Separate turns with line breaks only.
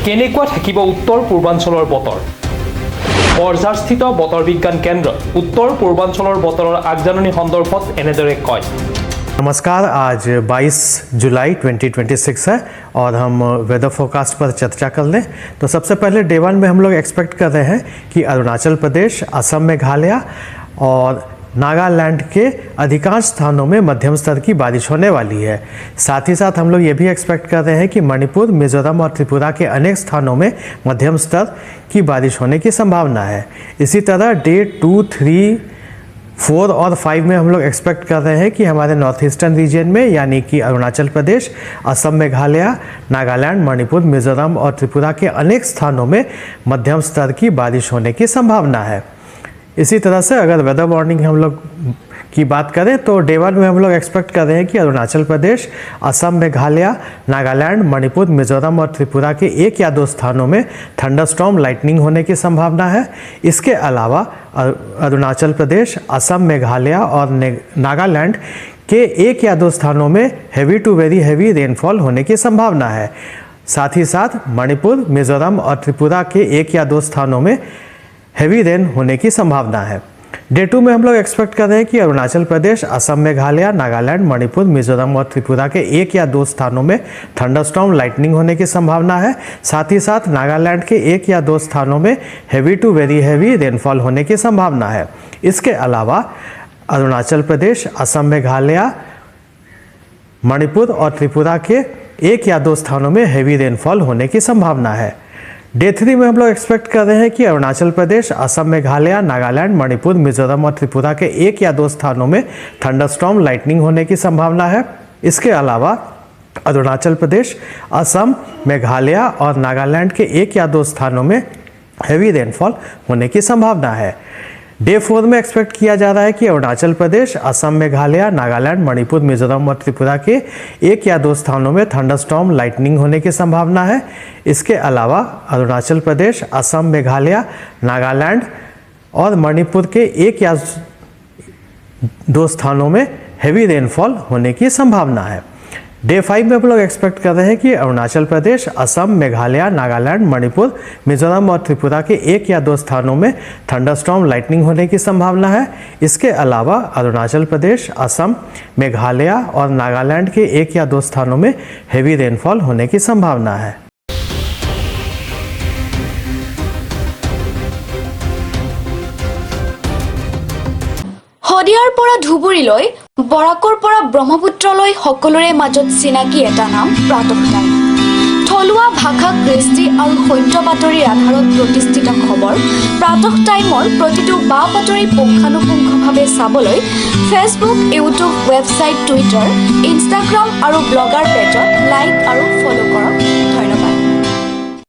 কেনেকুৱা থাকিব উত্তৰ পূৰ্বাঞ্চলৰ বতৰ বৰঝাৰস্থিত বতৰ বিজ্ঞান কেন্দ্ৰ उत्तर पूर्वांचल बतৰৰ আগজাননী সন্দৰ্ভত এনেদৰে কয়।
नमस्कार, आज 22 जुलाई 2026 है और हम वेदर फोरकास्ट पर चर्चा कर लें। तो सबसे पहले डे 1 में हम लोग एक्सपेक्ट कर रहे हैं कि अरुणाचल प्रदेश, असम, मेघालय और नागालैंड के अधिकांश स्थानों में मध्यम स्तर की बारिश होने वाली है। साथ ही साथ हम लोग ये भी एक्सपेक्ट कर रहे हैं कि मणिपुर, मिजोरम और त्रिपुरा के अनेक स्थानों में मध्यम स्तर की बारिश होने की संभावना है। इसी तरह डे 2, 3, 4 और 5 में हम लोग एक्सपेक्ट कर रहे हैं कि हमारे नॉर्थ ईस्टर्न रीजन में यानी कि अरुणाचल प्रदेश, असम, मेघालय, नागालैंड, मणिपुर, मिजोरम और त्रिपुरा के अनेक स्थानों में मध्यम स्तर की बारिश होने की संभावना है। इसी तरह से अगर वेदर वार्निंग हम लोग की बात करें तो डे 1 में हम लोग एक्सपेक्ट कर रहे हैं कि अरुणाचल प्रदेश, असम, मेघालय, नागालैंड, मणिपुर, मिजोरम और त्रिपुरा के 1 या 2 स्थानों में थंडरस्टॉर्म, लाइटनिंग होने की संभावना है। इसके अलावा अरुणाचल प्रदेश, असम, मेघालय और नागालैंड के 1 या 2 स्थानों में heavy to very heavy rainfall होने की संभावना है। साथ ही साथ मणिपुर, मिजोरम और त्रिपुरा के 1 या 2 स्थानों में हैवी रेन होने की संभावना है। डे 2 में हम लोग एक्सपेक्ट कर रहे हैं कि अरुणाचल प्रदेश, असम, मेघालय, नागालैंड, मणिपुर, मिजोरम और त्रिपुरा के 1 या 2 स्थानों में थंडरस्टॉर्म, लाइटनिंग होने की संभावना है। साथ ही साथ नागालैंड के 1 या 2 स्थानों में heavy to very heavy rainfall होने की संभावना है। इसके अलावा अरुणाचल प्रदेश, असम, मेघालय, मणिपुर और त्रिपुरा के 1 या 2 स्थानों में हैवी रेनफॉल होने की संभावना है। डे 3 में हम लोग एक्सपेक्ट कर रहे हैं कि अरुणाचल प्रदेश, असम, मेघालय, नागालैंड, मणिपुर, मिजोरम और त्रिपुरा के 1 या 2 स्थानों में थंडरस्टॉर्म, लाइटनिंग होने की संभावना है। इसके अलावा अरुणाचल प्रदेश, असम, मेघालय और नागालैंड के 1 या 2 स्थानों में हैवी रेनफॉल होने की संभावना है। डे 4 में एक्सपेक्ट किया जा रहा है कि अरुणाचल प्रदेश, असम, मेघालय, नागालैंड, मणिपुर, मिजोरम और त्रिपुरा के 1 या 2 स्थानों में थंडरस्टॉर्म, लाइटनिंग होने की संभावना है। इसके अलावा अरुणाचल प्रदेश, असम, मेघालय, नागालैंड और मणिपुर के 1 या 2 स्थानों में हैवी रेनफॉल होने की संभावना है। डे 5 में हम लोग एक्सपेक्ट कर रहे हैं कि अरुणाचल प्रदेश, असम, मेघालय, नागालैंड, मणिपुर, मिजोरम और त्रिपुरा के 1 या 2 स्थानों में थंडरस्टॉर्म, लाइटनिंग होने की संभावना है। इसके अलावा अरुणाचल प्रदेश, असम, मेघालय और नागालैंड के 1 या 2 स्थानों में हैवी रेनफॉल होने की संभावना है।
শদিয়াৰ পৰা ধুবুৰীলৈ, বৰাকৰ পৰা ব্ৰহ্মপুত্ৰলৈ সকলোৰে মাজত চিনাকি এটা নাম প্ৰাতঃ টাইম। থলুৱা ভাষা, কৃষ্টি আৰু সত্য বাতৰিৰ আধাৰত প্ৰতিষ্ঠিত খবৰ প্ৰাতঃ টাইমৰ প্ৰতিটো বা বাতৰি পুংখানুপুংখভাৱে চাবলৈ Facebook, YouTube, website, Twitter, Instagram আৰু ব্লগাৰ